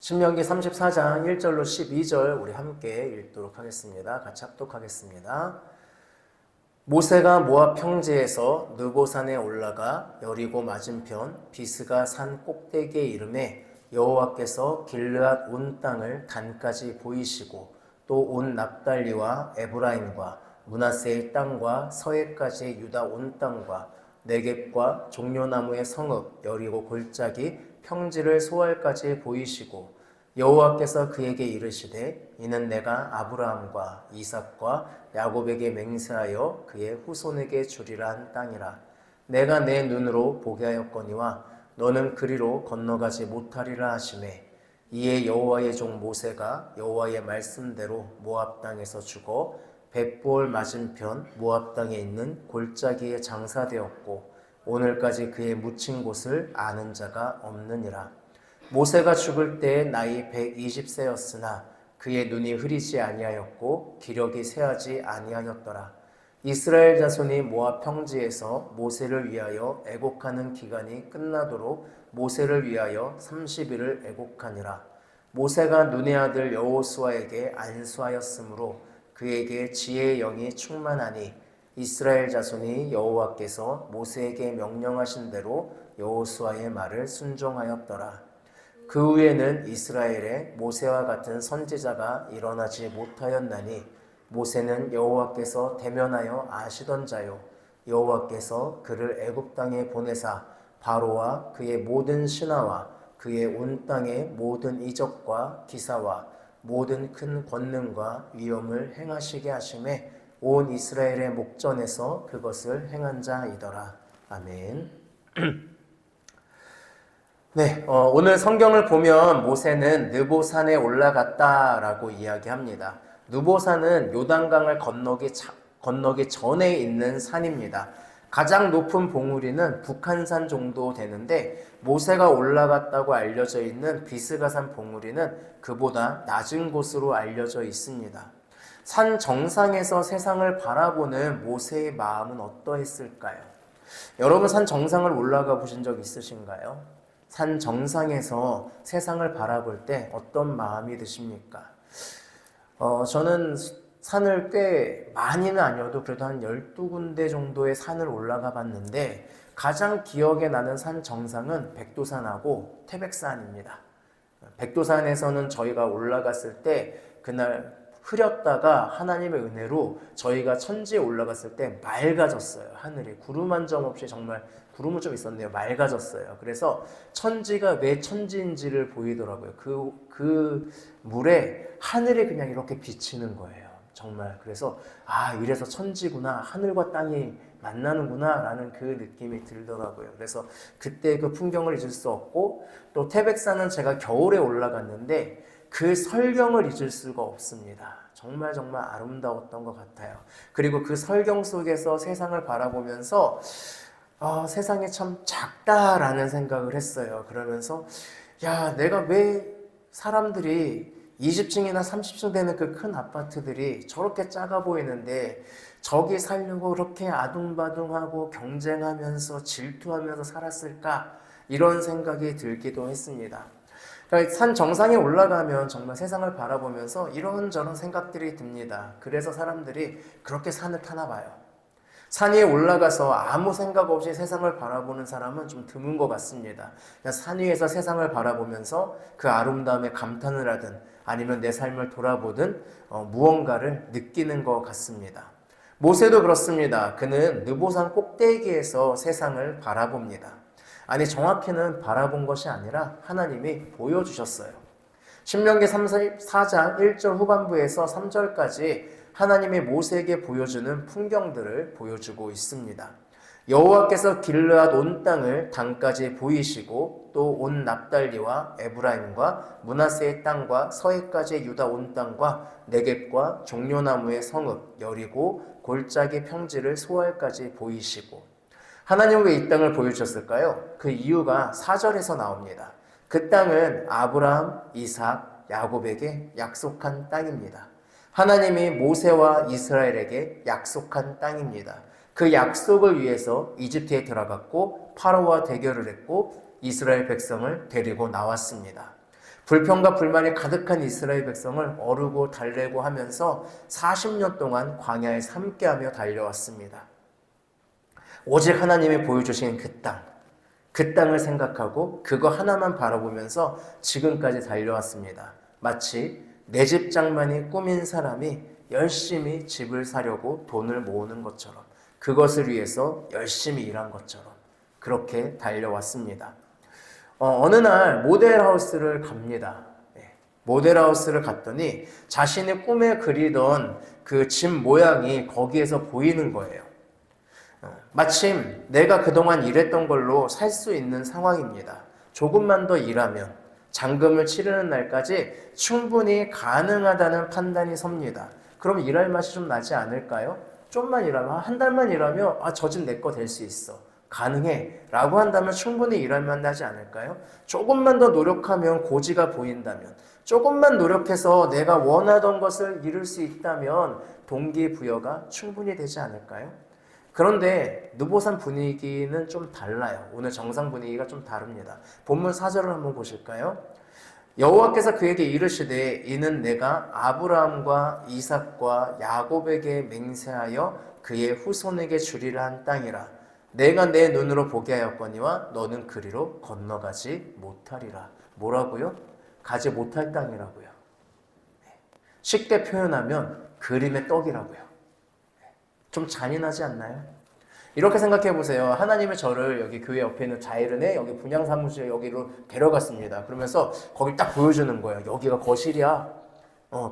신명기 34장 1절로 12절 우리 함께 읽도록 하겠습니다. 같이 합독하겠습니다. 모세가 모압 평지에서 느보산에 올라가 여리고 맞은편 비스가 산 꼭대기에 이르매 여호와께서 길르앗 온 땅을 단까지 보이시고 또 온 납달리와 에브라임과 므낫세의 땅과 서해까지 유다 온 땅과 네겝과 종려나무의 성읍 여리고 골짜기 평지를 소알까지 보이시고 여호와께서 그에게 이르시되 이는 내가 아브라함과 이삭과 야곱에게 맹세하여 그의 후손에게 주리라 한 땅이라. 내가 내 눈으로 보게 하였거니와 너는 그리로 건너가지 못하리라 하시매 이에 여호와의 종 모세가 여호와의 말씀대로 모압 땅에서 죽어 벳볼 맞은편 모압 땅에 있는 골짜기에 장사되었고 오늘까지 그의 묻힌 곳을 아는 자가 없느니라. 모세가 죽을 때 나이 120세였으나 그의 눈이 흐리지 아니하였고 기력이 쇠하지 아니하였더라. 이스라엘 자손이 모압 평지에서 모세를 위하여 애곡하는 기간이 끝나도록 모세를 위하여 30일을 애곡하니라. 모세가 눈의 아들 여호수아에게 안수하였으므로 그에게 지혜의 영이 충만하니 이스라엘 자손이 여호와께서 모세에게 명령하신 대로 여호수아의 말을 순종하였더라. 그 후에는 이스라엘에 모세와 같은 선지자가 일어나지 못하였나니 모세는 여호와께서 대면하여 아시던 자요 여호와께서 그를 애굽 땅에 보내사 바로와 그의 모든 신하와 그의 온 땅의 모든 이적과 기사와 모든 큰 권능과 위엄을 행하시게 하심에 온 이스라엘의 목전에서 그것을 행한 자이더라. 아멘. 네, 오늘 성경을 보면 모세는 느보산에 올라갔다라고 이야기합니다. 느보산은 요단강을 건너기 전에 있는 산입니다. 가장 높은 봉우리는 북한산 정도 되는데 모세가 올라갔다고 알려져 있는 비스가산 봉우리는 그보다 낮은 곳으로 알려져 있습니다. 산 정상에서 세상을 바라보는 모세의 마음은 어떠했을까요? 여러분 산 정상을 올라가 보신 적 있으신가요? 산 정상에서 세상을 바라볼 때 어떤 마음이 드십니까? 저는 산을 꽤 많이는 아니어도 그래도 한 12군데 정도의 산을 올라가 봤는데 가장 기억에 나는 산 정상은 백두산하고 태백산입니다. 백두산에서는 저희가 올라갔을 때 그날 흐렸다가 하나님의 은혜로 저희가 천지에 올라갔을 때 맑아졌어요. 하늘이 구름 한 점 없이 정말 구름은 좀 있었네요. 맑아졌어요. 그래서 천지가 왜 천지인지를 보이더라고요. 그 물에 하늘이 그냥 이렇게 비치는 거예요. 정말 그래서 이래서 천지구나, 하늘과 땅이 만나는구나 라는 그 느낌이 들더라고요. 그래서 그때 그 풍경을 잊을 수 없고 또 태백산은 제가 겨울에 올라갔는데 그 설경을 잊을 수가 없습니다. 정말 아름다웠던 것 같아요. 그리고 그 설경 속에서 세상을 바라보면서 세상이 참 작다라는 생각을 했어요. 그러면서 내가 왜 사람들이 20층이나 30층 되는 그 큰 아파트들이 저렇게 작아 보이는데 저기 살려고 그렇게 아둥바둥하고 경쟁하면서 질투하면서 살았을까? 이런 생각이 들기도 했습니다. 그러니까 산 정상에 올라가면 정말 세상을 바라보면서 이런저런 생각들이 듭니다. 그래서 사람들이 그렇게 산을 타나 봐요. 산 위에 올라가서 아무 생각 없이 세상을 바라보는 사람은 좀 드문 것 같습니다. 그냥 산 위에서 세상을 바라보면서 그 아름다움에 감탄을 하든 아니면 내 삶을 돌아보든 무언가를 느끼는 것 같습니다. 모세도 그렇습니다. 그는 느보산 꼭대기에서 세상을 바라봅니다. 아니 정확히는 바라본 것이 아니라 하나님이 보여주셨어요. 신명기 4장 1절 후반부에서 3절까지 하나님이 모세에게 보여주는 풍경들을 보여주고 있습니다. 여호와께서 길르앗 온 땅을 단까지 보이시고 또 온 납달리와 에브라임과 므낫세의 땅과 서해까지 유다 온 땅과 네겝과 종려나무의 성읍 여리고 골짜기 평지를 소알까지 보이시고 하나님은 왜 이 땅을 보여주셨을까요? 그 이유가 4절에서 나옵니다. 그 땅은 아브라함, 이삭, 야곱에게 약속한 땅입니다. 하나님이 모세와 이스라엘에게 약속한 땅입니다. 그 약속을 위해서 이집트에 들어갔고 파로와 대결을 했고 이스라엘 백성을 데리고 나왔습니다. 불평과 불만이 가득한 이스라엘 백성을 어르고 달래고 하면서 40년 동안 광야에서 함께하며 달려왔습니다. 오직 하나님이 보여주신 그 땅을 생각하고 그거 하나만 바라보면서 지금까지 달려왔습니다. 마치 내 집 장만이 꾸민 사람이 열심히 집을 사려고 돈을 모으는 것처럼, 그것을 위해서 열심히 일한 것처럼 그렇게 달려왔습니다. 어느 날 모델하우스를 갑니다. 모델하우스를 갔더니 자신이 꿈에 그리던 그 집 모양이 거기에서 보이는 거예요. 마침 내가 그동안 일했던 걸로 살 수 있는 상황입니다. 조금만 더 일하면 잔금을 치르는 날까지 충분히 가능하다는 판단이 섭니다. 그럼 일할 맛이 좀 나지 않을까요? 좀만 일하면, 한 달만 일하면 저 집 내 거 될 수 있어, 가능해 라고 한다면 충분히 일할 맛 나지 않을까요? 조금만 더 노력하면 고지가 보인다면, 조금만 노력해서 내가 원하던 것을 이룰 수 있다면 동기부여가 충분히 되지 않을까요? 그런데 느보산 분위기는 좀 달라요. 오늘 정상 분위기가 좀 다릅니다. 본문 4절을 한번 보실까요? 여호와께서 그에게 이르시되 이는 내가 아브라함과 이삭과 야곱에게 맹세하여 그의 후손에게 주리라 한 땅이라. 내가 내 눈으로 보게 하였거니와 너는 그리로 건너가지 못하리라. 뭐라고요? 가지 못할 땅이라고요. 쉽게 표현하면 그림의 떡이라고요. 좀 잔인하지 않나요? 이렇게 생각해 보세요. 하나님의 저를 여기 교회 옆에 있는 자이른에 여기 분양 사무실 여기로 데려갔습니다. 그러면서 거기 딱 보여주는 거예요. 여기가 거실이야.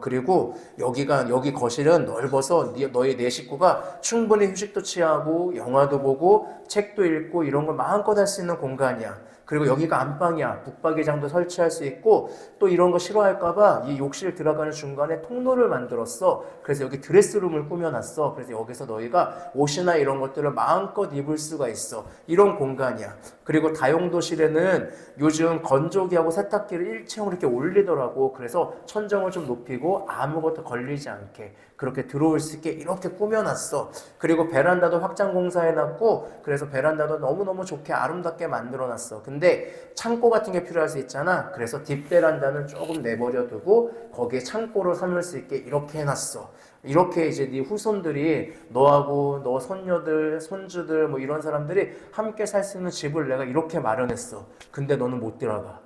그리고 여기 거실은 넓어서 너희 네 식구가 충분히 휴식도 취하고 영화도 보고 책도 읽고 이런 걸 마음껏 할 수 있는 공간이야. 그리고 여기가 안방이야. 북박이장도 설치할 수 있고 또 이런 거 싫어할까봐 이 욕실 들어가는 중간에 통로를 만들었어. 그래서 여기 드레스룸을 꾸며놨어. 그래서 여기서 너희가 옷이나 이런 것들을 마음껏 입을 수가 있어. 이런 공간이야. 그리고 다용도실에는 요즘 건조기하고 세탁기를 일체형으로 이렇게 올리더라고. 그래서 천정을 좀 높이고 아무것도 걸리지 않게 그렇게 들어올 수 있게 이렇게 꾸며놨어. 그리고 베란다도 확장 공사해놨고 그래서 베란다도 너무너무 좋게 아름답게 만들어놨어. 근데 창고 같은 게 필요할 수 있잖아. 그래서 뒷베란다는 조금 내버려두고 거기에 창고를 삼을 수 있게 이렇게 해놨어. 이렇게 이제 네 후손들이 너하고 너 손녀들, 손주들 뭐 이런 사람들이 함께 살 수 있는 집을 내가 이렇게 마련했어. 근데 너는 못 들어가.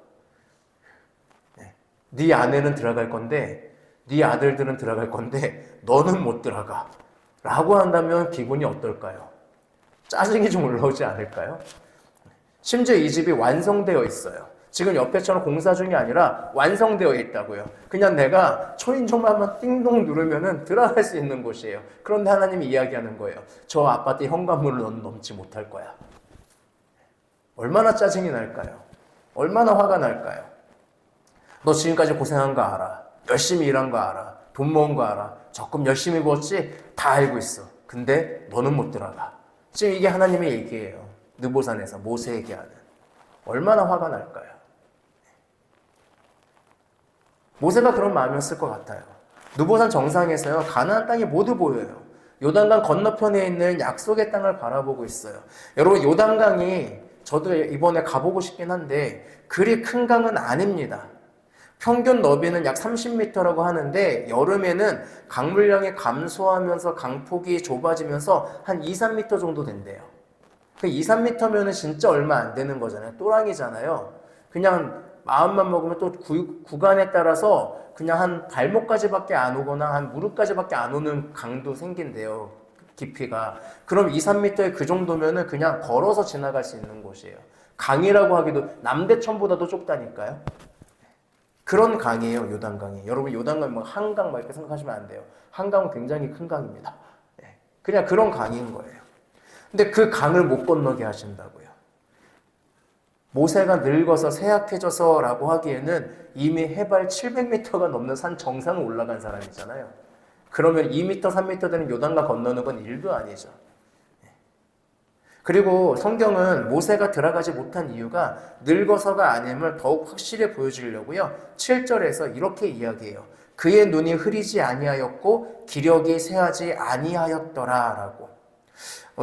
네 아내는 들어갈 건데 네 아들들은 들어갈 건데 너는 못 들어가 라고 한다면 기분이 어떨까요? 짜증이 좀 올라오지 않을까요? 심지어 이 집이 완성되어 있어요. 지금 옆에처럼 공사 중이 아니라 완성되어 있다고요. 그냥 내가 초인종만 한번 띵동 누르면은 들어갈 수 있는 곳이에요. 그런데 하나님이 이야기하는 거예요. 저 아파트 현관문을 너는 넘지 못할 거야. 얼마나 짜증이 날까요? 얼마나 화가 날까요? 너 지금까지 고생한 거 알아. 열심히 일한 거 알아. 돈 모은 거 알아. 적금 열심히 부었지? 다 알고 있어. 근데 너는 못 들어가. 지금 이게 하나님의 얘기예요. 느보산에서 모세에게 하는. 얼마나 화가 날까요? 모세가 그런 마음이었을 것 같아요. 느보산 정상에서요, 가나안 땅이 모두 보여요. 요단강 건너편에 있는 약속의 땅을 바라보고 있어요. 여러분, 요단강이 저도 이번에 가보고 싶긴 한데 그리 큰 강은 아닙니다. 평균 너비는 약 30m라고 하는데 여름에는 강물량이 감소하면서 강폭이 좁아지면서 한 2, 3m 정도 된대요. 그 2, 3m면은 진짜 얼마 안 되는 거잖아요. 또랑이잖아요. 그냥 마음만 먹으면 또 구간에 따라서 그냥 한 발목까지밖에 안 오거나 한 무릎까지밖에 안 오는 강도 생긴대요. 깊이가. 그럼 2, 3m의 그 정도면은 그냥 걸어서 지나갈 수 있는 곳이에요. 강이라고 하기도 남대천보다도 좁다니까요. 그런 강이에요, 요단강이. 여러분, 요단강 뭐 한강 막 이렇게 생각하시면 안 돼요. 한강은 굉장히 큰 강입니다. 그냥 그런 강인 거예요. 근데 그 강을 못 건너게 하신다고요. 모세가 늙어서 쇠약해져서 라고 하기에는 이미 해발 700m가 넘는 산 정상을 올라간 사람이잖아요. 그러면 2m, 3m 되는 요단강 건너는 건 일도 아니죠. 그리고 성경은 모세가 들어가지 못한 이유가 늙어서가 아님을 더욱 확실히 보여주려고요. 7절에서 이렇게 이야기해요. 그의 눈이 흐리지 아니하였고 기력이 쇠하지 아니하였더라 라고.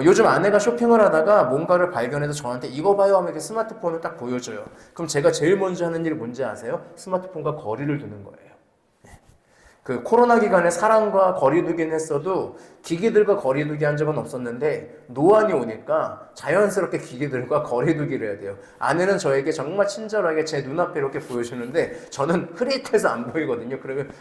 요즘 아내가 쇼핑을 하다가 뭔가를 발견해서 저한테 이거 봐요 하면 이렇게 스마트폰을 딱 보여줘요. 그럼 제가 제일 먼저 하는 일이 뭔지 아세요? 스마트폰과 거리를 두는 거예요. 그 코로나 기간에 사람과 거리두기는 했어도 기기들과 거리두기 한 적은 없었는데 노안이 오니까 자연스럽게 기기들과 거리두기를 해야 돼요. 아내는 저에게 정말 친절하게 제 눈앞에 이렇게 보여주는데 저는 흐릿해서 안 보이거든요. 그러면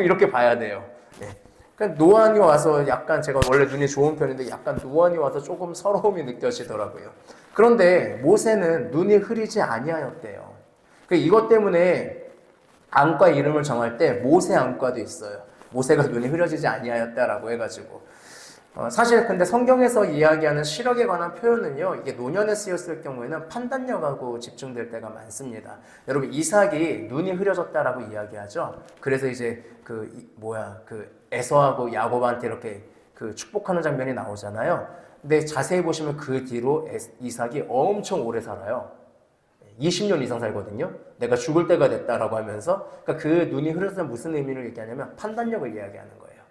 이렇게 봐야 돼요. 네. 그러니까 노안이 와서 약간 제가 원래 눈이 좋은 편인데 약간 노안이 와서 조금 서러움이 느껴지더라고요. 그런데 모세는 눈이 흐리지 아니하였대요. 이것 때문에 안과 이름을 정할 때 모세 안과도 있어요. 모세가 눈이 흐려지지 아니하였다라고 해가지고 사실 근데 성경에서 이야기하는 시력에 관한 표현은요, 이게 노년에 쓰였을 경우에는 판단력하고 집중될 때가 많습니다. 여러분 이삭이 눈이 흐려졌다라고 이야기하죠. 그래서 이제 그 에서하고 야곱한테 이렇게 그 축복하는 장면이 나오잖아요. 근데 자세히 보시면 그 뒤로 이삭이 엄청 오래 살아요. 20년 이상 살거든요. 내가 죽을 때가 됐다라고 하면서, 그러니까 그 눈이 흐려서는 무슨 의미를 얘기하냐면 판단력을 이야기하는 거예요.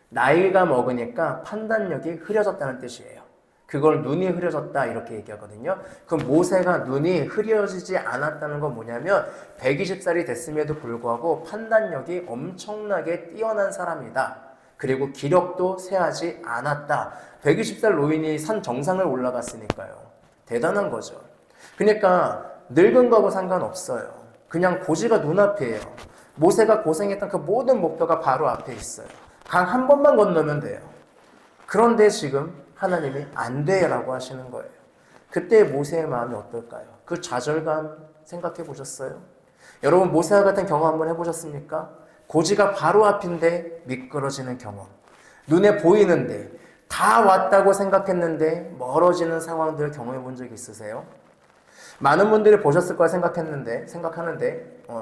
나이가 먹으니까 판단력이 흐려졌다는 뜻이에요. 그걸 눈이 흐려졌다 이렇게 얘기하거든요. 그럼 모세가 눈이 흐려지지 않았다는 건 뭐냐면 120살이 됐음에도 불구하고 판단력이 엄청나게 뛰어난 사람이다. 그리고 기력도 쇠하지 않았다. 120살 노인이 산 정상을 올라갔으니까요. 대단한 거죠. 그러니까 늙은 거하고 상관없어요. 그냥 고지가 눈앞이에요. 모세가 고생했던 그 모든 목표가 바로 앞에 있어요. 강 한 번만 건너면 돼요. 그런데 지금 하나님이 안 돼라고 하시는 거예요. 그때 모세의 마음이 어떨까요? 그 좌절감 생각해 보셨어요? 여러분 모세와 같은 경험 한번 해보셨습니까? 고지가 바로 앞인데 미끄러지는 경험. 눈에 보이는데 다 왔다고 생각했는데 멀어지는 상황들 경험해 본 적 있으세요? 많은 분들이 보셨을 거라 생각하는데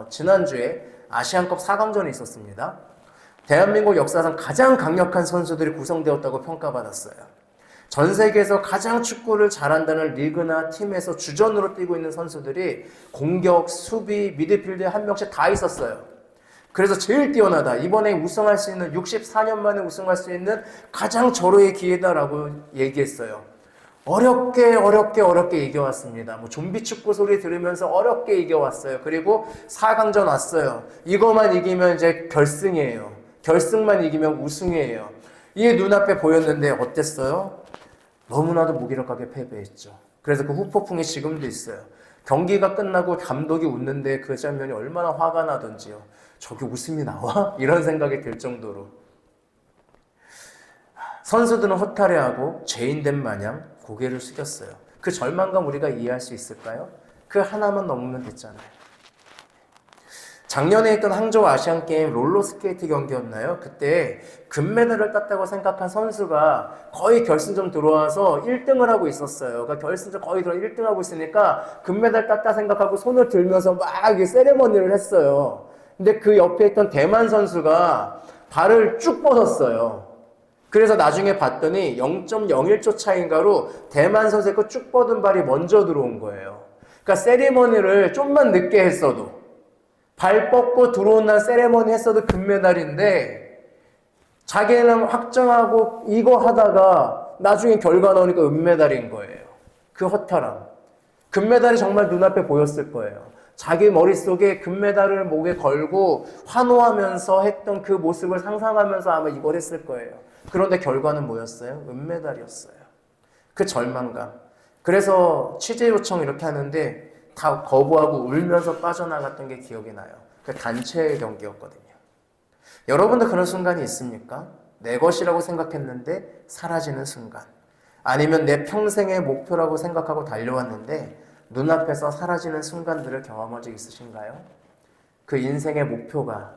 지난주에 아시안컵 4강전이 있었습니다. 대한민국 역사상 가장 강력한 선수들이 구성되었다고 평가받았어요. 전 세계에서 가장 축구를 잘한다는 리그나 팀에서 주전으로 뛰고 있는 선수들이 공격, 수비, 미드필드에 한 명씩 다 있었어요. 그래서 제일 뛰어나다. 이번에 우승할 수 있는 64년 만에 우승할 수 있는 가장 절호의 기회다라고 얘기했어요. 어렵게 이겨왔습니다. 좀비 축구 소리 들으면서 어렵게 이겨왔어요. 그리고 4강전 왔어요. 이거만 이기면 이제 결승이에요. 결승만 이기면 우승이에요. 이게 눈앞에 보였는데 어땠어요? 너무나도 무기력하게 패배했죠. 그래서 그 후폭풍이 지금도 있어요. 경기가 끝나고 감독이 웃는데 그 장면이 얼마나 화가 나던지요. 저게 웃음이 나와? 이런 생각이 들 정도로. 선수들은 허탈해하고 죄인된 마냥 고개를 숙였어요. 그 절망감 우리가 이해할 수 있을까요? 그 하나만 넘으면 됐잖아요. 작년에 있던 항저우 아시안게임 롤러스케이트 경기였나요? 그때 금메달을 땄다고 생각한 선수가 거의 결승전 들어와서 1등을 하고 있었어요. 그러니까 결승전 거의 1등 하고 있으니까 금메달 땄다 생각하고 손을 들면서 막 세레머니를 했어요. 근데 그 옆에 있던 대만 선수가 발을 쭉 뻗었어요. 그래서 나중에 봤더니 0.01초 차인가로 대만 선수의 그 쭉 뻗은 발이 먼저 들어온 거예요. 그러니까 세리머니를 좀만 늦게 했어도 발 뻗고 들어온 날 세리머니 했어도 금메달인데 자기는 확정하고 이거 하다가 나중에 결과 나오니까 은메달인 거예요. 그 허탈함. 금메달이 정말 눈앞에 보였을 거예요. 자기 머릿속에 금메달을 목에 걸고 환호하면서 했던 그 모습을 상상하면서 아마 이걸 했을 거예요. 그런데 결과는 뭐였어요? 은메달이었어요. 그 절망감. 그래서 취재 요청 이렇게 하는데 다 거부하고 울면서 빠져나갔던 게 기억이 나요. 그 단체 경기였거든요. 여러분도 그런 순간이 있습니까? 내 것이라고 생각했는데 사라지는 순간. 아니면 내 평생의 목표라고 생각하고 달려왔는데 눈앞에서 사라지는 순간들을 경험한 적 있으신가요? 그 인생의 목표가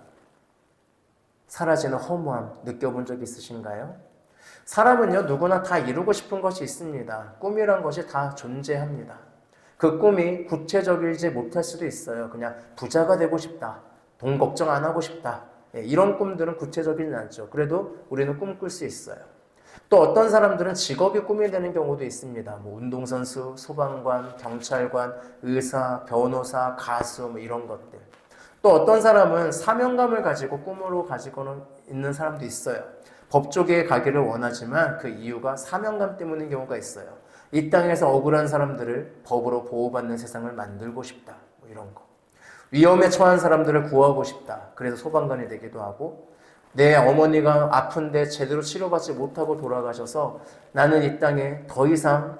사라지는 허무함 느껴본 적 있으신가요? 사람은요, 누구나 다 이루고 싶은 것이 있습니다. 꿈이란 것이 다 존재합니다. 그 꿈이 구체적이지 못할 수도 있어요. 그냥 부자가 되고 싶다. 돈 걱정 안 하고 싶다. 이런 꿈들은 구체적이지 않죠. 그래도 우리는 꿈꿀 수 있어요. 또 어떤 사람들은 직업이 꿈이 되는 경우도 있습니다. 운동선수, 소방관, 경찰관, 의사, 변호사, 가수 이런 것들. 또 어떤 사람은 사명감을 가지고 꿈으로 가지고는 있는 사람도 있어요. 법조계에 가기를 원하지만 그 이유가 사명감 때문인 경우가 있어요. 이 땅에서 억울한 사람들을 법으로 보호받는 세상을 만들고 싶다. 뭐 이런 거. 위험에 처한 사람들을 구하고 싶다. 그래서 소방관이 되기도 하고, 내 어머니가 아픈데 제대로 치료받지 못하고 돌아가셔서 나는 이 땅에 더 이상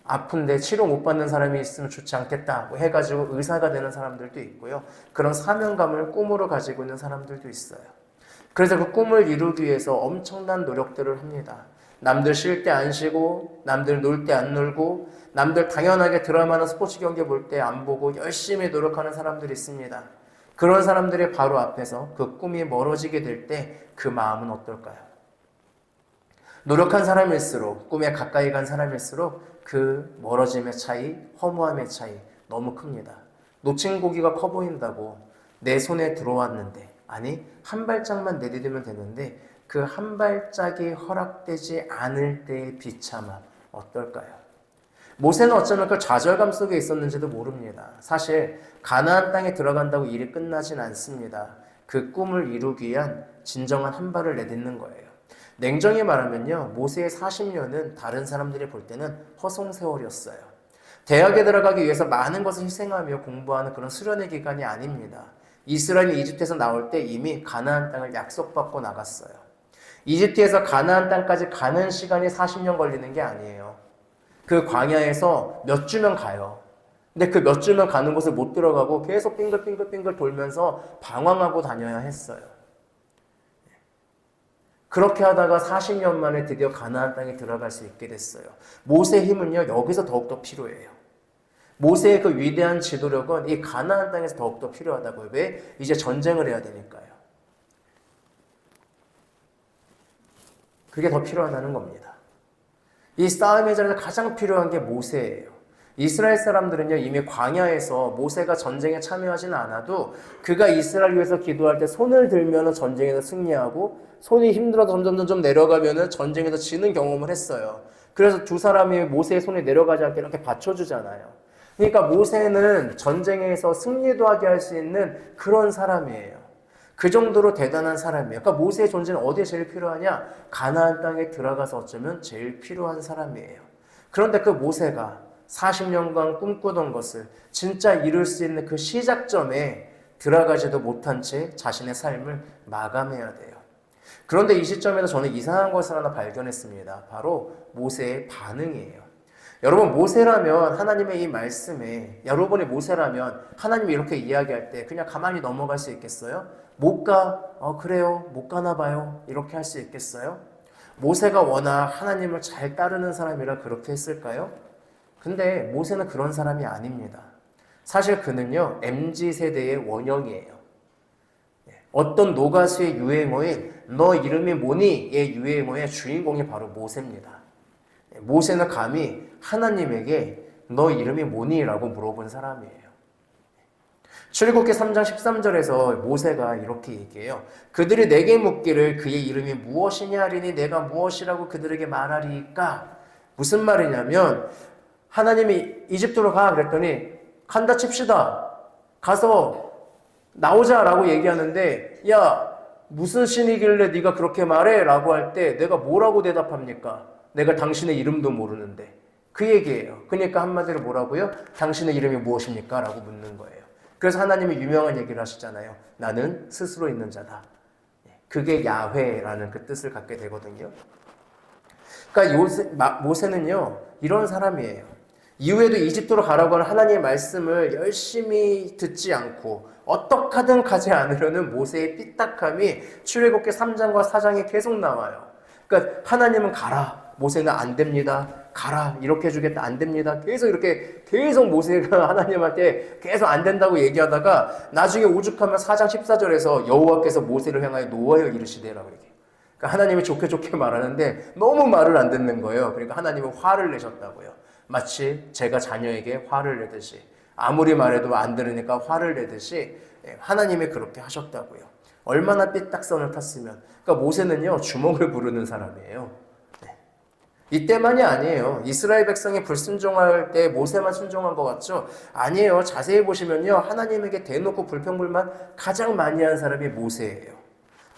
아픈데 치료 못 받는 사람이 있으면 좋지 않겠다 해가지고 의사가 되는 사람들도 있고요. 그런 사명감을 꿈으로 가지고 있는 사람들도 있어요. 그래서 그 꿈을 이루기 위해서 엄청난 노력들을 합니다. 남들 쉴 때 안 쉬고, 남들 놀 때 안 놀고, 남들 당연하게 드라마나 스포츠 경기 볼 때 안 보고 열심히 노력하는 사람들이 있습니다. 그런 사람들의 바로 앞에서 그 꿈이 멀어지게 될 때 그 마음은 어떨까요? 노력한 사람일수록, 꿈에 가까이 간 사람일수록 그 멀어짐의 차이, 허무함의 차이 너무 큽니다. 놓친 고기가 커 보인다고 내 손에 들어왔는데, 아니 한 발짝만 내디디면 되는데 그 한 발짝이 허락되지 않을 때의 비참함 어떨까요? 모세는 어쩌면 그 좌절감 속에 있었는지도 모릅니다. 사실 가나안 땅에 들어간다고 일이 끝나진 않습니다. 그 꿈을 이루기 위한 진정한 한 발을 내딛는 거예요. 냉정히 말하면요, 모세의 40년은 다른 사람들이 볼 때는 허송세월이었어요. 대학에 들어가기 위해서 많은 것을 희생하며 공부하는 그런 수련의 기간이 아닙니다. 이스라엘이 이집트에서 나올 때 이미 가나안 땅을 약속받고 나갔어요. 이집트에서 가나안 땅까지 가는 시간이 40년 걸리는 게 아니에요. 그 광야에서 몇 주면 가요. 근데 그 몇 주면 가는 곳을 못 들어가고 계속 빙글빙글 돌면서 방황하고 다녀야 했어요. 그렇게 하다가 40년 만에 드디어 가나안 땅에 들어갈 수 있게 됐어요. 모세의 힘은요, 여기서 더욱더 필요해요. 모세의 그 위대한 지도력은 이 가나안 땅에서 더욱더 필요하다고요. 왜? 이제 전쟁을 해야 되니까요. 그게 더 필요하다는 겁니다. 이 싸움의 자리에서 가장 필요한 게 모세예요. 이스라엘 사람들은요, 이미 광야에서 모세가 전쟁에 참여하지는 않아도 그가 이스라엘 위해서 기도할 때 손을 들면 전쟁에서 승리하고, 손이 힘들어서 점점 내려가면 전쟁에서 지는 경험을 했어요. 그래서 두 사람이 모세의 손이 내려가지 않게 이렇게 받쳐주잖아요. 그러니까 모세는 전쟁에서 승리도 하게 할 수 있는 그런 사람이에요. 그 정도로 대단한 사람이에요. 그러니까 모세의 존재는 어디에 제일 필요하냐? 가나안 땅에 들어가서 어쩌면 제일 필요한 사람이에요. 그런데 그 모세가 40년간 꿈꾸던 것을 진짜 이룰 수 있는 그 시작점에 들어가지도 못한 채 자신의 삶을 마감해야 돼요. 그런데 이 시점에서 저는 이상한 것을 하나 발견했습니다. 바로 모세의 반응이에요. 여러분, 모세라면 하나님의 이 말씀에, 여러분이 모세라면 하나님이 이렇게 이야기할 때 그냥 가만히 넘어갈 수 있겠어요? 못 가? 그래요. 못 가나 봐요. 이렇게 할 수 있겠어요? 모세가 워낙 하나님을 잘 따르는 사람이라 그렇게 했을까요? 근데 모세는 그런 사람이 아닙니다. 사실 그는요, MZ세대의 원형이에요. 어떤 노가수의 유행어인 너 이름이 뭐니?의 유행어의 주인공이 바로 모세입니다. 모세는 감히 하나님에게 너 이름이 뭐니? 라고 물어본 사람이에요. 출애굽기 3장 13절에서 모세가 이렇게 얘기해요. 그들이 내게 묻기를 그의 이름이 무엇이냐 하리니 내가 무엇이라고 그들에게 말하리까? 무슨 말이냐면 하나님이 이집트로 가 그랬더니 간다 칩시다. 가서 나오자라고 얘기하는데 야 무슨 신이길래 네가 그렇게 말해? 라고 할 때 내가 뭐라고 대답합니까? 내가 당신의 이름도 모르는데. 그 얘기예요. 그러니까 한마디로 뭐라고요? 당신의 이름이 무엇입니까? 라고 묻는 거예요. 그래서 하나님이 유명한 얘기를 하시잖아요. 나는 스스로 있는 자다. 그게 야훼라는 그 뜻을 갖게 되거든요. 그러니까 모세는요, 이런 사람이에요. 이후에도 이집트로 가라고 하는 하나님의 말씀을 열심히 듣지 않고 어떻게 하든 가지 않으려는 모세의 삐딱함이 출애굽기 3장과 4장에 계속 나와요. 그러니까 하나님은 가라. 모세는 안 됩니다. 가라. 이렇게 해주겠다. 안 됩니다. 계속 모세가 하나님한테 계속 안 된다고 얘기하다가 나중에 오죽하면 4장 14절에서 여호와께서 모세를 향하여 노하여 이르시되라고 얘기해요. 그러니까 하나님이 좋게 말하는데 너무 말을 안 듣는 거예요. 그러니까 하나님은 화를 내셨다고요. 마치 제가 자녀에게 화를 내듯이 아무리 말해도 안 들으니까 화를 내듯이 하나님이 그렇게 하셨다고요. 얼마나 삐딱선을 탔으면. 그러니까 모세는요, 주먹을 부르는 사람이에요. 이때만이 아니에요. 이스라엘 백성이 불순종할 때 모세만 순종한 것 같죠? 아니에요. 자세히 보시면요, 하나님에게 대놓고 불평불만 가장 많이 한 사람이 모세예요.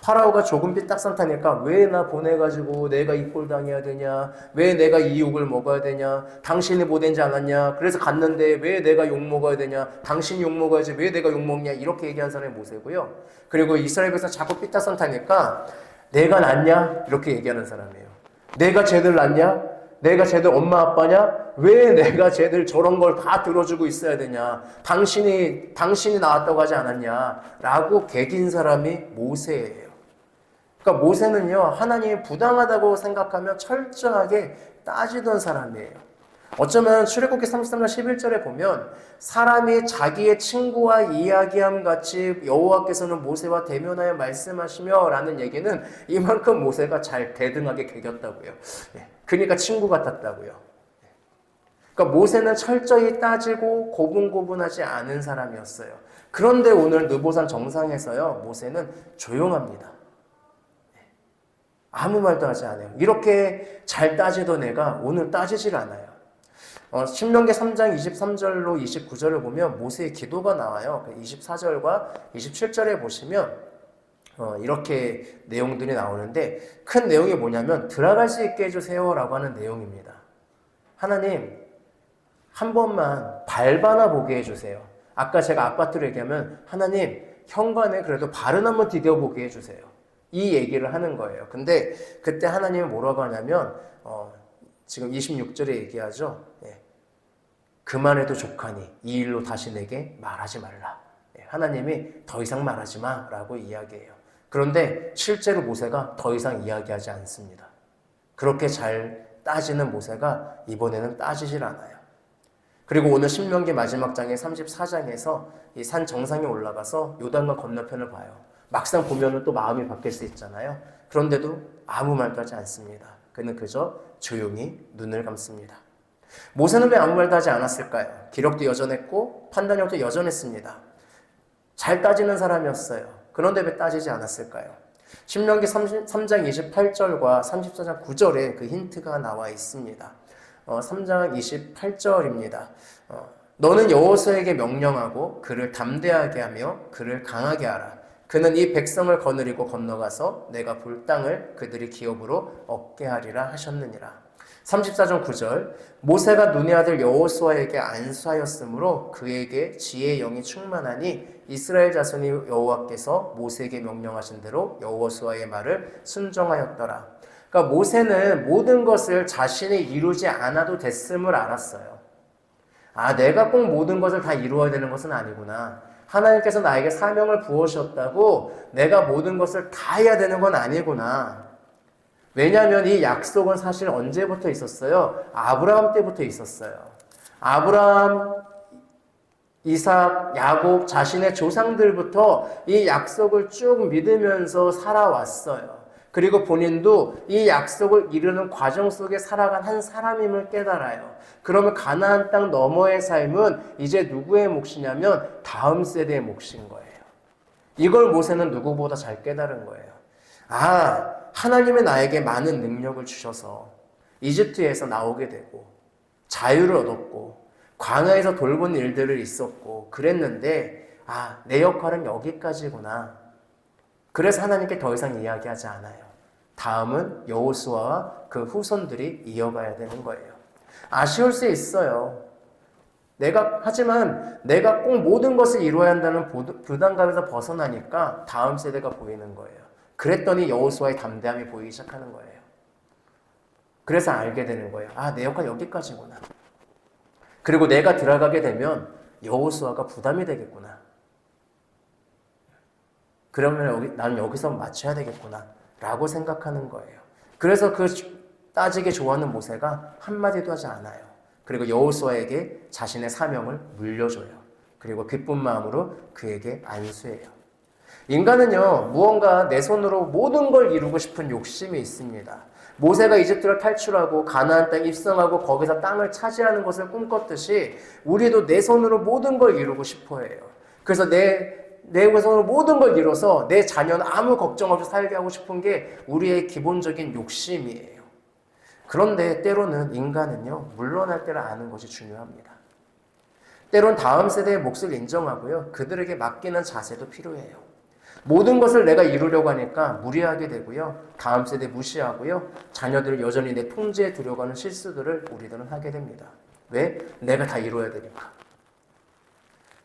파라오가 조금 삐딱선타니까 왜 나 보내가지고 내가 이 꼴 당해야 되냐? 왜 내가 이 욕을 먹어야 되냐? 당신이 보내지 않았냐? 그래서 갔는데 왜 내가 욕 먹어야 되냐? 당신이 욕 먹어야지 왜 내가 욕 먹냐? 이렇게 얘기한 사람이 모세고요. 그리고 이스라엘에서 자꾸 삐딱선타니까 내가 낫냐? 이렇게 얘기하는 사람이에요. 내가 쟤들 낫냐? 내가 쟤들 엄마 아빠냐? 왜 내가 쟤들 저런 걸 다 들어주고 있어야 되냐? 당신이 나왔다고 하지 않았냐? 라고 개긴 사람이 모세예요. 그러니까 모세는요, 하나님이 부당하다고 생각하며 철저하게 따지던 사람이에요. 어쩌면 출애굽기 33장 11절에 보면 사람이 자기의 친구와 이야기함 같이 여호와께서는 모세와 대면하여 말씀하시며 라는 얘기는 이만큼 모세가 잘 대등하게 개겼다고요. 그러니까 친구 같았다고요. 그러니까 모세는 철저히 따지고 고분고분하지 않은 사람이었어요. 그런데 오늘 느보산 정상에서요, 모세는 조용합니다. 아무 말도 하지 않아요. 이렇게 잘 따지던 애가 오늘 따지질 않아요. 신명기 3장 23절로 29절을 보면 모세의 기도가 나와요. 24절과 27절에 보시면 이렇게 내용들이 나오는데 큰 내용이 뭐냐면 들어갈 수 있게 해주세요 라고 하는 내용입니다. 하나님 한 번만 밟아나 보게 해주세요. 아까 제가 아파트로 얘기하면 하나님 현관에 그래도 발은 한번 디뎌보게 해주세요. 이 얘기를 하는 거예요. 근데 그때 하나님이 뭐라고 하냐면 지금 26절에 얘기하죠. 그만해도 족하니 이 일로 다시 내게 말하지 말라. 하나님이 더 이상 말하지 마라고 이야기해요. 그런데 실제로 모세가 더 이상 이야기하지 않습니다. 그렇게 잘 따지는 모세가 이번에는 따지질 않아요. 그리고 오늘 신명기 마지막 장의 34장에서 이 산 정상에 올라가서 요단강 건너편을 봐요. 막상 보면은 또 마음이 바뀔 수 있잖아요. 그런데도 아무 말도 하지 않습니다. 그는 그저 조용히 눈을 감습니다. 모세는 왜 아무 말도 하지 않았을까요? 기력도 여전했고 판단력도 여전했습니다. 잘 따지는 사람이었어요. 그런데 왜 따지지 않았을까요? 신명기 3장 28절과 34장 9절에 그 힌트가 나와 있습니다. 3장 28절입니다. 너는 여호수아에게 명령하고 그를 담대하게 하며 그를 강하게 하라. 그는 이 백성을 거느리고 건너가서 내가 볼 땅을 그들이 기업으로 얻게 하리라 하셨느니라. 34장 9절 모세가 눈의 아들 여호수아에게 안수하였으므로 그에게 지혜의 영이 충만하니 이스라엘 자손이 여호와께서 모세에게 명령하신 대로 여호수아의 말을 순종하였더라. 그러니까 모세는 모든 것을 자신이 이루지 않아도 됐음을 알았어요. 내가 꼭 모든 것을 다 이루어야 되는 것은 아니구나. 하나님께서 나에게 사명을 부어주셨다고 내가 모든 것을 다 해야 되는 건 아니구나. 왜냐하면 이 약속은 사실 언제부터 있었어요? 아브라함 때부터 있었어요. 아브라함, 이삭, 야곱 자신의 조상들부터 이 약속을 쭉 믿으면서 살아왔어요. 그리고 본인도 이 약속을 이루는 과정 속에 살아간 한 사람임을 깨달아요. 그러면 가나안 땅 너머의 삶은 이제 누구의 몫이냐면 다음 세대의 몫인 거예요. 이걸 모세는 누구보다 잘 깨달은 거예요. 하나님이 나에게 많은 능력을 주셔서 이집트에서 나오게 되고 자유를 얻었고 광야에서 돌본 일들을 있었고 그랬는데 내 역할은 여기까지구나. 그래서 하나님께 더 이상 이야기하지 않아요. 다음은 여호수아와 그 후손들이 이어가야 되는 거예요. 아쉬울 수 있어요. 하지만 내가 꼭 모든 것을 이루어야 한다는 부담감에서 벗어나니까 다음 세대가 보이는 거예요. 그랬더니 여호수아의 담대함이 보이기 시작하는 거예요. 그래서 알게 되는 거예요. 내 역할 여기까지구나. 그리고 내가 들어가게 되면 여호수아가 부담이 되겠구나. 그러면 나는 여기서 맞춰야 되겠구나 라고 생각하는 거예요. 그래서 그 따지게 좋아하는 모세가 한마디도 하지 않아요. 그리고 여호수아에게 자신의 사명을 물려줘요. 그리고 기쁜 마음으로 그에게 안수해요. 인간은요, 무언가 내 손으로 모든 걸 이루고 싶은 욕심이 있습니다. 모세가 이집트를 탈출하고 가나안 땅에 입성하고 거기서 땅을 차지하는 것을 꿈꿨듯이 우리도 내 손으로 모든 걸 이루고 싶어 해요. 그래서 내 손으로 모든 걸 이뤄서 내 자녀는 아무 걱정 없이 살게 하고 싶은 게 우리의 기본적인 욕심이에요. 그런데 때로는 인간은요, 물러날 때를 아는 것이 중요합니다. 때론 다음 세대의 몫을 인정하고요, 그들에게 맡기는 자세도 필요해요. 모든 것을 내가 이루려고 하니까 무리하게 되고요. 다음 세대 무시하고요. 자녀들을 여전히 내 통제에 두려고 하는 실수들을 우리들은 하게 됩니다. 왜? 내가 다 이루어야 되니까.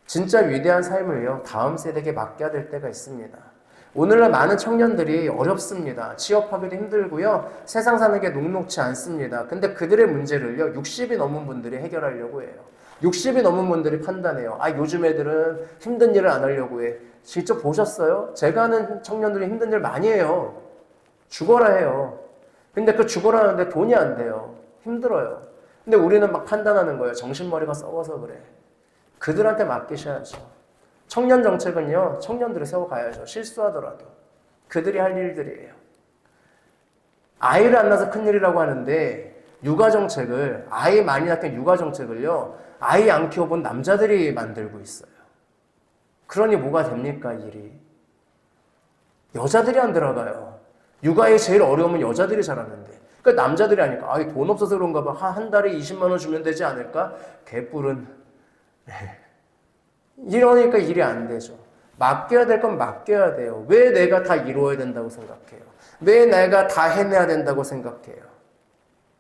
진짜 위대한 삶을요, 다음 세대에게 맡겨야 될 때가 있습니다. 오늘날 많은 청년들이 어렵습니다. 취업하기도 힘들고요. 세상 사는 게 녹록치 않습니다. 근데 그들의 문제를요, 60이 넘은 분들이 해결하려고 해요. 60이 넘은 분들이 판단해요. 아, 요즘 애들은 힘든 일을 안 하려고 해. 직접 보셨어요? 제가 아는 청년들이 힘든 일 많이 해요. 죽어라 해요. 근데 그 죽어라 하는데 돈이 안 돼요. 힘들어요. 근데 우리는 막 판단하는 거예요. 정신머리가 썩어서 그래. 그들한테 맡기셔야죠. 청년 정책은요, 청년들이 세워가야죠. 실수하더라도. 그들이 할 일들이에요. 아이를 안 낳아서 큰일이라고 하는데, 육아정책을, 아이 많이 낳게 육아정책을요, 아이 안 키워본 남자들이 만들고 있어요. 그러니 뭐가 됩니까, 일이? 여자들이 안 들어가요. 육아에 제일 어려우면 여자들이 잘하는데. 그러니까 남자들이 하니까, 아이 돈 없어서 그런가 봐. 한 달에 20만 원 주면 되지 않을까? 개뿔은. 이러니까 일이 안 되죠. 맡겨야 될 건 맡겨야 돼요. 왜 내가 다 이루어야 된다고 생각해요? 왜 내가 다 해내야 된다고 생각해요?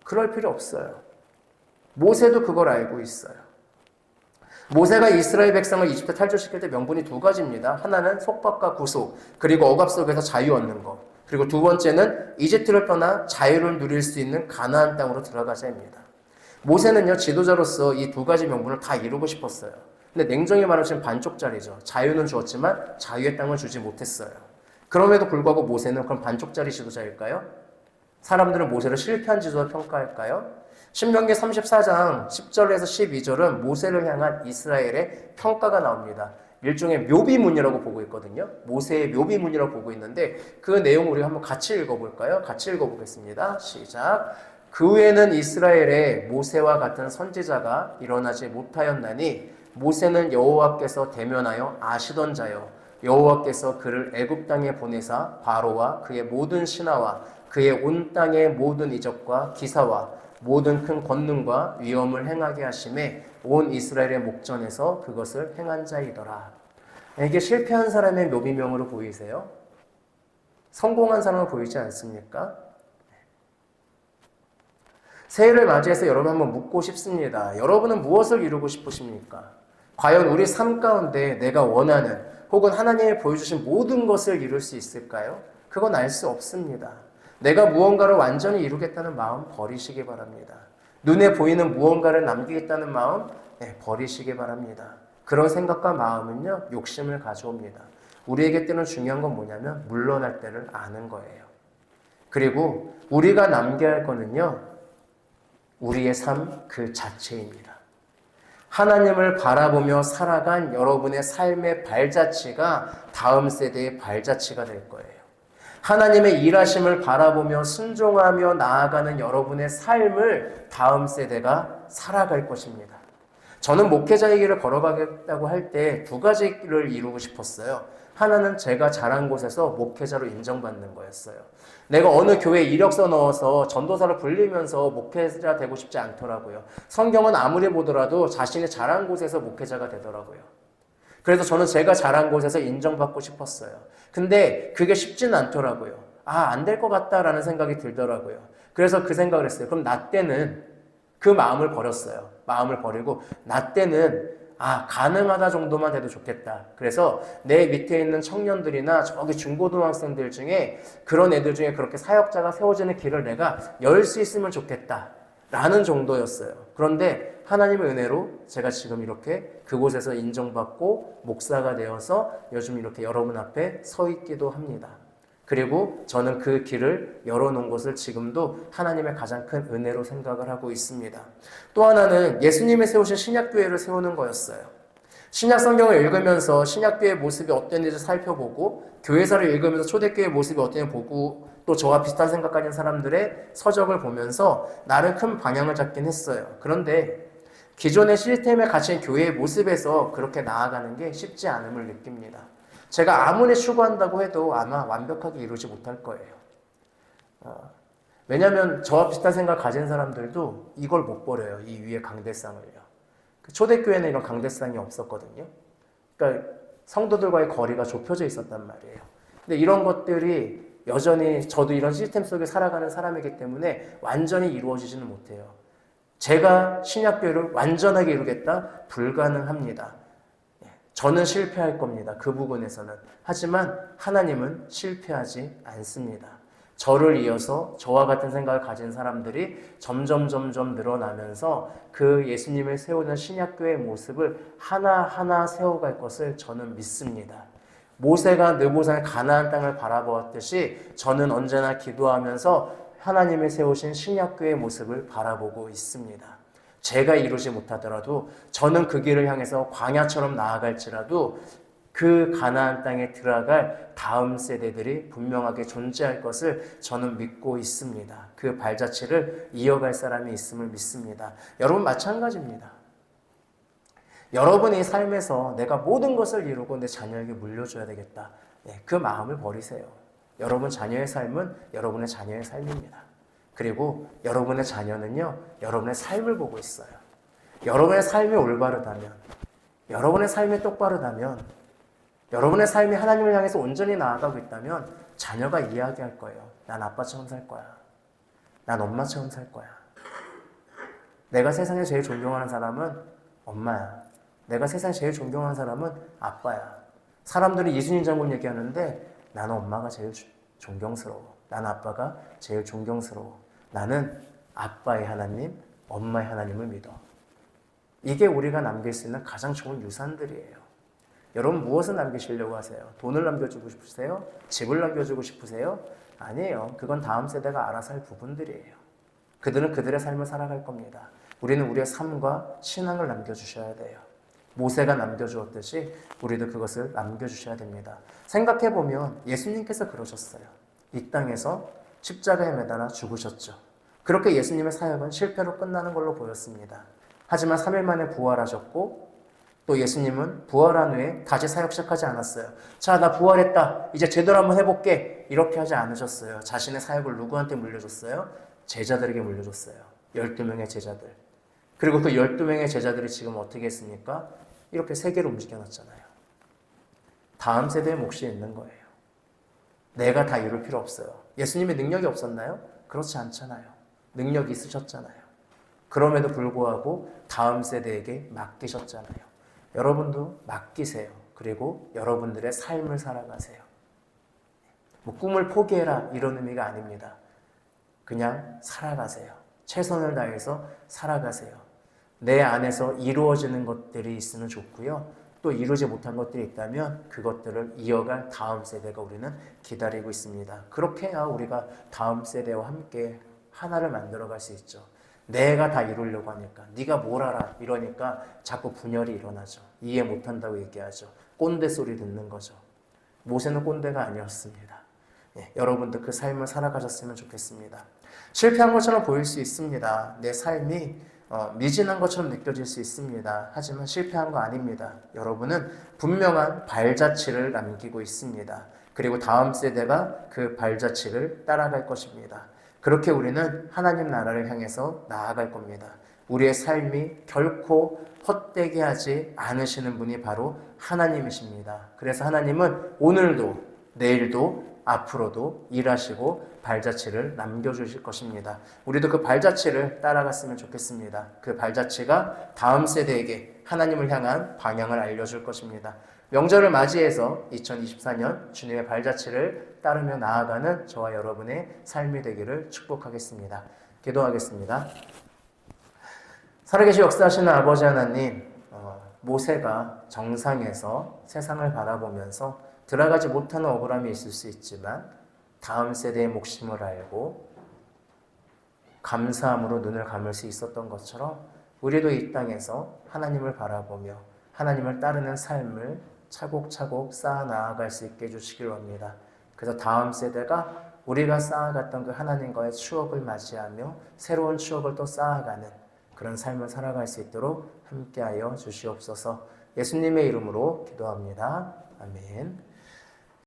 그럴 필요 없어요. 모세도 그걸 알고 있어요. 모세가 이스라엘 백성을 이집트 탈출시킬 때 명분이 두 가지입니다. 하나는 속박과 구속, 그리고 억압 속에서 자유 얻는 것. 그리고 두 번째는 이집트를 떠나 자유를 누릴 수 있는 가나안 땅으로 들어가자입니다. 모세는요, 지도자로서 이 두 가지 명분을 다 이루고 싶었어요. 근데 냉정히 말하면 지금 반쪽짜리죠. 자유는 주었지만 자유의 땅을 주지 못했어요. 그럼에도 불구하고 모세는 그럼 반쪽짜리 지도자일까요? 사람들은 모세를 실패한 지도자 평가할까요? 신명기 34장 10절에서 12절은 모세를 향한 이스라엘의 평가가 나옵니다. 일종의 묘비문이라고 보고 있거든요. 모세의 묘비문이라고 보고 있는데 그 내용을 우리가 한번 같이 읽어볼까요? 같이 읽어보겠습니다. 시작. 그 후에는 이스라엘에 모세와 같은 선지자가 일어나지 못하였나니 모세는 여호와께서 대면하여 아시던 자요 여호와께서 그를 애굽 땅에 보내사 바로와 그의 모든 신하와 그의 온 땅의 모든 이적과 기사와 모든 큰 권능과 위엄을 행하게 하심에 온 이스라엘의 목전에서 그것을 행한 자이더라. 이게 실패한 사람의 묘비명으로 보이세요? 성공한 사람은 보이지 않습니까? 새해를 맞이해서 여러분 한번 묻고 싶습니다. 여러분은 무엇을 이루고 싶으십니까? 과연 우리 삶 가운데 내가 원하는 혹은 하나님이 보여주신 모든 것을 이룰 수 있을까요? 그건 알 수 없습니다. 내가 무언가를 완전히 이루겠다는 마음 버리시기 바랍니다. 눈에 보이는 무언가를 남기겠다는 마음 버리시기 바랍니다. 그런 생각과 마음은요, 욕심을 가져옵니다. 우리에게 때는 중요한 건 뭐냐면 물러날 때를 아는 거예요. 그리고 우리가 남겨야 할 거는요, 우리의 삶 그 자체입니다. 하나님을 바라보며 살아간 여러분의 삶의 발자취가 다음 세대의 발자취가 될 거예요. 하나님의 일하심을 바라보며 순종하며 나아가는 여러분의 삶을 다음 세대가 살아갈 것입니다. 저는 목회자의 길을 걸어가겠다고 할 때 두 가지를 이루고 싶었어요. 하나는 제가 자란 곳에서 목회자로 인정받는 거였어요. 내가 어느 교회에 이력서 넣어서 전도사를 불리면서 목회자 되고 싶지 않더라고요. 성경은 아무리 보더라도 자신이 자란 곳에서 목회자가 되더라고요. 그래서 저는 제가 자란 곳에서 인정받고 싶었어요. 근데 그게 쉽지는 않더라고요. 안 될 것 같다라는 생각이 들더라고요. 그래서 그 생각을 했어요. 그럼 나 때는 그 마음을 버렸어요. 마음을 버리고 나 때는 가능하다 정도만 돼도 좋겠다. 그래서 내 밑에 있는 청년들이나 저기 중고등학생들 중에 그런 애들 중에 그렇게 사역자가 세워지는 길을 내가 열 수 있으면 좋겠다. 라는 정도였어요. 그런데 하나님의 은혜로 제가 지금 이렇게 그곳에서 인정받고 목사가 되어서 요즘 이렇게 여러분 앞에 서 있기도 합니다. 그리고 저는 그 길을 열어놓은 것을 지금도 하나님의 가장 큰 은혜로 생각을 하고 있습니다. 또 하나는 예수님이 세우신 신약교회를 세우는 거였어요. 신약 성경을 읽으면서 신약교회의 모습이 어땠는지 살펴보고 교회사를 읽으면서 초대교회의 모습이 어땠는지 보고 또 저와 비슷한 생각 가진 사람들의 서적을 보면서 나름 큰 방향을 잡긴 했어요. 그런데 기존의 시스템에 갇힌 교회의 모습에서 그렇게 나아가는 게 쉽지 않음을 느낍니다. 제가 아무리 추구한다고 해도 아마 완벽하게 이루지 못할 거예요. 왜냐하면 저와 비슷한 생각 가진 사람들도 이걸 못 버려요. 이 위에 강대상을요. 초대교회는 이런 강대상이 없었거든요. 그러니까 성도들과의 거리가 좁혀져 있었단 말이에요. 근데 이런 것들이 여전히 저도 이런 시스템 속에 살아가는 사람이기 때문에 완전히 이루어지지는 못해요. 제가 신약교회를 완전하게 이루겠다? 불가능합니다. 저는 실패할 겁니다. 그 부분에서는. 하지만 하나님은 실패하지 않습니다. 저를 이어서 저와 같은 생각을 가진 사람들이 점점 늘어나면서 그 예수님을 세우는 신약교회의 모습을 하나하나 세워갈 것을 저는 믿습니다. 모세가 느보산의 가나안 땅을 바라보았듯이 저는 언제나 기도하면서 하나님의 세우신 신약교회의 모습을 바라보고 있습니다. 제가 이루지 못하더라도 저는 그 길을 향해서 광야처럼 나아갈지라도 그 가나안 땅에 들어갈 다음 세대들이 분명하게 존재할 것을 저는 믿고 있습니다. 그 발자취를 이어갈 사람이 있음을 믿습니다. 여러분 마찬가지입니다. 여러분이 삶에서 내가 모든 것을 이루고 내 자녀에게 물려줘야 되겠다. 그 마음을 버리세요. 여러분 자녀의 삶은 여러분의 자녀의 삶입니다. 그리고 여러분의 자녀는요, 여러분의 삶을 보고 있어요. 여러분의 삶이 올바르다면, 여러분의 삶이 똑바르다면, 여러분의 삶이 하나님을 향해서 온전히 나아가고 있다면 자녀가 이야기할 거예요. 난 아빠처럼 살 거야. 난 엄마처럼 살 거야. 내가 세상에 제일 존경하는 사람은 엄마야. 내가 세상에 제일 존경하는 사람은 아빠야. 사람들이 이순신 장군 얘기하는데 나는 엄마가 제일 존경스러워. 나는 아빠가 제일 존경스러워. 나는 아빠의 하나님, 엄마의 하나님을 믿어. 이게 우리가 남길 수 있는 가장 좋은 유산들이에요. 여러분 무엇을 남기시려고 하세요? 돈을 남겨주고 싶으세요? 집을 남겨주고 싶으세요? 아니에요. 그건 다음 세대가 알아서 할 부분들이에요. 그들은 그들의 삶을 살아갈 겁니다. 우리는 우리의 삶과 신앙을 남겨주셔야 돼요. 모세가 남겨주었듯이 우리도 그것을 남겨주셔야 됩니다. 생각해보면 예수님께서 그러셨어요. 이 땅에서 십자가에 매달아 죽으셨죠. 그렇게 예수님의 사역은 실패로 끝나는 걸로 보였습니다. 하지만 3일 만에 부활하셨고 또 예수님은 부활한 후에 다시 사역 시작하지 않았어요. 자, 나 부활했다. 이제 제대로 한번 해볼게. 이렇게 하지 않으셨어요. 자신의 사역을 누구한테 물려줬어요? 제자들에게 물려줬어요. 12명의 제자들. 그리고 그 12명의 제자들이 지금 어떻게 했습니까? 이렇게 세계를 움직여놨잖아요. 다음 세대의 몫이 있는 거예요. 내가 다 이룰 필요 없어요. 예수님의 능력이 없었나요? 그렇지 않잖아요. 능력이 있으셨잖아요. 그럼에도 불구하고 다음 세대에게 맡기셨잖아요. 여러분도 맡기세요. 그리고 여러분들의 삶을 살아가세요. 뭐 꿈을 포기해라 이런 의미가 아닙니다. 그냥 살아가세요. 최선을 다해서 살아가세요. 내 안에서 이루어지는 것들이 있으면 좋고요. 또 이루지 못한 것들이 있다면 그것들을 이어갈 다음 세대가 우리는 기다리고 있습니다. 그렇게 해야 우리가 다음 세대와 함께 하나를 만들어갈 수 있죠. 내가 다 이루려고 하니까 네가 뭘 알아 이러니까 자꾸 분열이 일어나죠. 이해 못한다고 얘기하죠. 꼰대 소리 듣는 거죠. 모세는 꼰대가 아니었습니다. 여러분도 그 삶을 살아가셨으면 좋겠습니다. 실패한 것처럼 보일 수 있습니다. 내 삶이 미진한 것처럼 느껴질 수 있습니다. 하지만 실패한 거 아닙니다. 여러분은 분명한 발자취를 남기고 있습니다. 그리고 다음 세대가 그 발자취를 따라갈 것입니다. 그렇게 우리는 하나님 나라를 향해서 나아갈 겁니다. 우리의 삶이 결코 헛되게 하지 않으시는 분이 바로 하나님이십니다. 그래서 하나님은 오늘도 내일도 앞으로도 일하시고 발자취를 남겨주실 것입니다. 우리도 그 발자취를 따라갔으면 좋겠습니다. 그 발자취가 다음 세대에게 하나님을 향한 방향을 알려줄 것입니다. 명절을 맞이해서 2024년 주님의 발자취를 따르며 나아가는 저와 여러분의 삶이 되기를 축복하겠습니다. 기도하겠습니다. 살아계시 역사하시는 아버지 하나님, 모세가 정상에서 세상을 바라보면서 들어가지 못하는 억울함이 있을 수 있지만 다음 세대의 목심을 알고 감사함으로 눈을 감을 수 있었던 것처럼 우리도 이 땅에서 하나님을 바라보며 하나님을 따르는 삶을 차곡차곡 쌓아 나아갈 수 있게 해주시길 원합니다. 그래서 다음 세대가 우리가 쌓아갔던 그 하나님과의 추억을 맞이하며 새로운 추억을 또 쌓아가는 그런 삶을 살아갈 수 있도록 함께하여 주시옵소서. 예수님의 이름으로 기도합니다. 아멘.